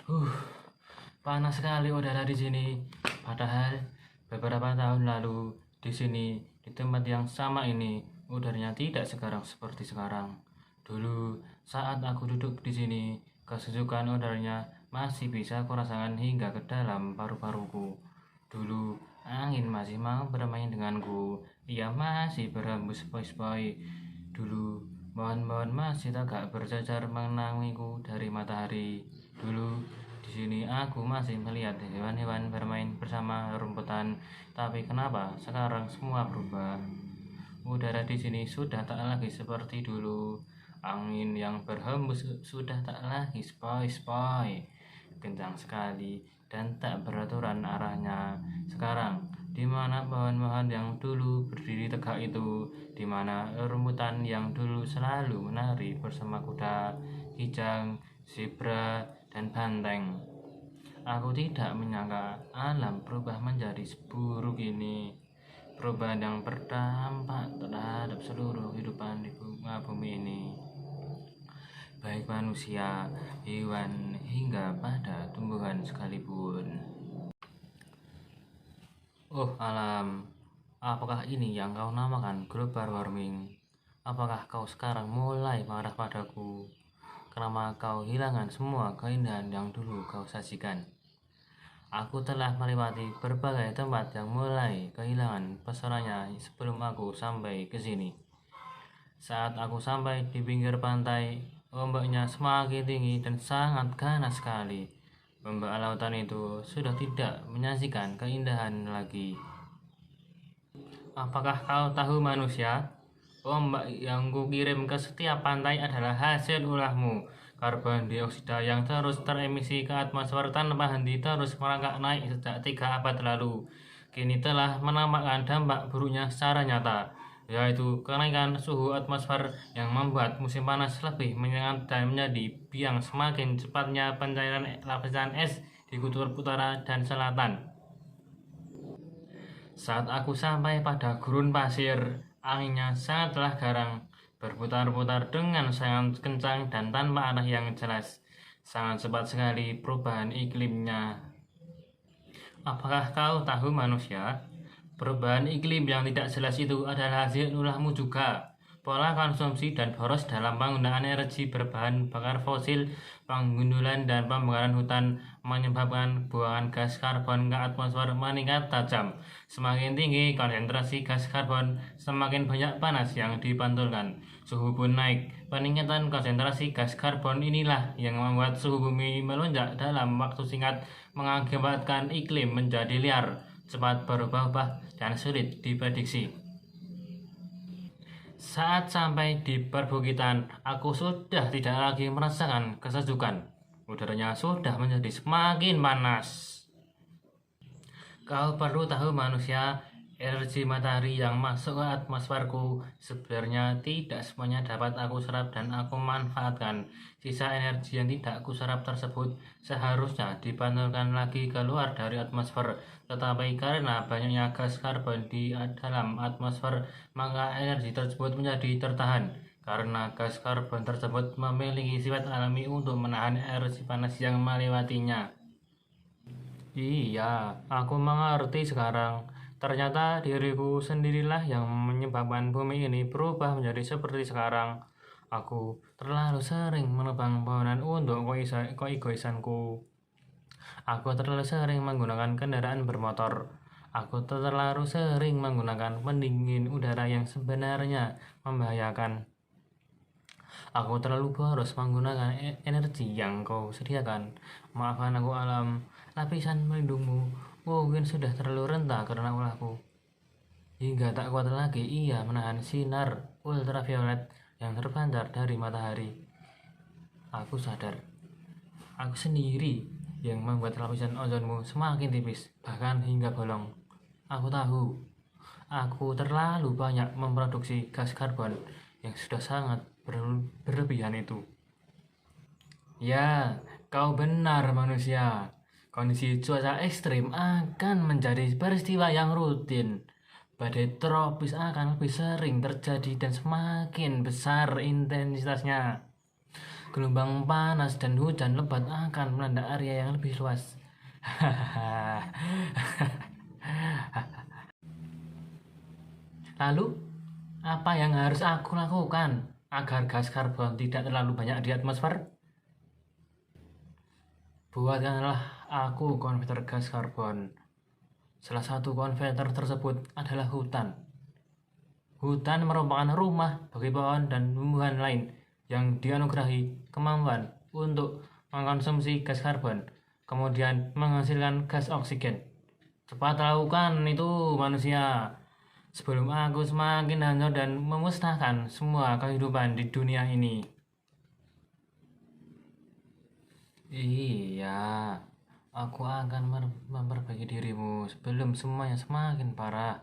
Uh, Panas sekali udara di sini. Padahal beberapa tahun lalu di sini, di tempat yang sama ini, udaranya tidak sekarang seperti sekarang. Dulu saat aku duduk di sini, kesejukan udaranya masih bisa kurasakan hingga ke dalam paru-paruku. Dulu angin masih mau bermain denganku. Ia masih berhembus sepoi-sepoi. Dulu pohon-pohon masih tegak berjajar mengenangiku dari matahari. Dulu di sini aku masih melihat hewan-hewan bermain bersama rumputan, tapi kenapa sekarang semua berubah? Udara di sini sudah tak lagi seperti dulu. Angin yang berhembus sudah tak lagi sepoi-sepoi, kencang sekali dan tak beraturan arahnya. Sekarang, di mana pohon-pohon yang dulu berdiri tegak itu, di mana rumputan yang dulu selalu menari bersama kuda, kijang, zebra, dan banteng. Aku tidak menyangka alam berubah menjadi seburuk ini. Perubahan yang berdampak terhadap seluruh kehidupan di bumi ini, baik manusia, hewan, hingga pada tumbuhan sekalipun. Oh alam, apakah ini yang kau namakan global warming? Apakah kau sekarang mulai marah padaku karena kau hilangkan semua keindahan yang dulu kau sajikan? Aku telah melewati berbagai tempat yang mulai kehilangan pesonanya sebelum aku sampai ke sini. Saat aku sampai di pinggir pantai, ombaknya semakin tinggi dan sangat ganas sekali. Ombak lautan itu sudah tidak menyajikan keindahan lagi. Apakah kau tahu manusia? Ombak yang kukirim ke setiap pantai adalah hasil ulahmu. Karbon dioksida yang terus teremisi ke atmosfer tanpa henti terus merangkak naik sejak 3 abad lalu. Kini telah menampakkan dampak buruknya secara nyata, yaitu kenaikan suhu atmosfer yang membuat musim panas lebih menyengat dan menjadi biang semakin cepatnya pencairan lapisan es di kutub utara dan selatan. Saat aku sampai pada gurun pasir, anginnya sangatlah garang, berputar-putar dengan sangat kencang dan tanpa arah yang jelas. Sangat cepat sekali perubahan iklimnya. Apakah kau tahu manusia? Perubahan iklim yang tidak jelas itu adalah hasil ulahmu juga. Pola konsumsi dan boros dalam penggunaan energi berbahan bakar fosil, penggundulan dan pembakaran hutan menyebabkan buangan gas karbon ke atmosfer meningkat tajam. Semakin tinggi konsentrasi gas karbon, semakin banyak panas yang dipantulkan. Suhu pun naik. Peningkatan konsentrasi gas karbon inilah yang membuat suhu bumi melonjak dalam waktu singkat, mengakibatkan iklim menjadi liar, cepat berubah-ubah, dan sulit diprediksi. Saat sampai di perbukitan, aku sudah tidak lagi merasakan kesejukan. Udaranya sudah menjadi semakin panas. Kau perlu tahu manusia, energi matahari yang masuk ke atmosferku sebenarnya tidak semuanya dapat aku serap dan aku manfaatkan. Sisa energi yang tidak aku serap tersebut seharusnya dipantulkan lagi keluar dari atmosfer, tetapi karena banyaknya gas karbon di dalam atmosfer, maka energi tersebut menjadi tertahan. Karena gas karbon tersebut memiliki sifat alami untuk menahan energi panas yang melewatinya. Iya, aku mengerti sekarang. Ternyata diriku sendirilah yang menyebabkan bumi ini berubah menjadi seperti sekarang. Aku terlalu sering menebang pohonan untuk keegoisanku. Aku terlalu sering menggunakan kendaraan bermotor. Aku terlalu sering menggunakan pendingin udara yang sebenarnya membahayakan. Aku terlalu boros menggunakan energi yang kau sediakan. Maafkan aku alam, lapisan pelindungmu mungkin sudah terlalu rentah karena ulahku. Hingga tak kuat lagi ia menahan sinar ultraviolet yang terpancar dari matahari. Aku sadar, aku sendiri yang membuat lapisan ozonmu semakin tipis, bahkan hingga bolong. Aku tahu, aku terlalu banyak memproduksi gas karbon yang sudah sangat berlebihan itu. Ya, kau benar manusia. Kondisi cuaca ekstrim akan menjadi peristiwa yang rutin. Badai tropis akan lebih sering terjadi dan semakin besar intensitasnya. gelombang panas dan hujan lebat akan melanda area yang lebih luas. Lalu, apa yang harus aku lakukan agar gas karbon tidak terlalu banyak di atmosfer? Buatkanlah aku konverter gas karbon. Salah satu konverter tersebut adalah hutan. Hutan merupakan rumah bagi pohon dan tumbuhan lain yang dianugerahi kemampuan untuk mengkonsumsi gas karbon, kemudian menghasilkan gas oksigen. Cepat lakukan itu, manusia, sebelum aku semakin hancur dan memusnahkan semua kehidupan di dunia ini. Iya, aku akan memperbaiki dirimu sebelum semuanya semakin parah.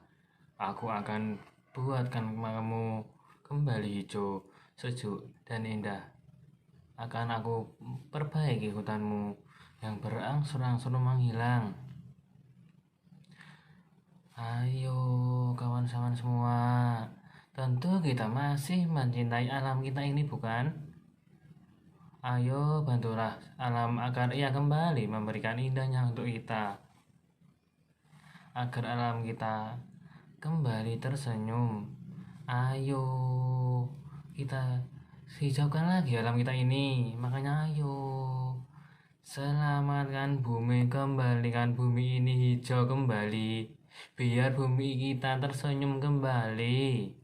Aku akan buatkan kamu kembali hijau, sejuk, dan indah. Akan aku perbaiki hutanmu yang berangsur-angsur menghilang. Ayo kawan-kawan semua, tentu kita masih mencintai alam kita ini, bukan? Ayo bantulah alam agar ia kembali memberikan indahnya untuk kita. Agar alam kita kembali tersenyum. Ayo kita hijaukan lagi alam kita ini. Makanya ayo selamatkan bumi, kembalikan bumi ini hijau kembali, biar bumi kita tersenyum kembali.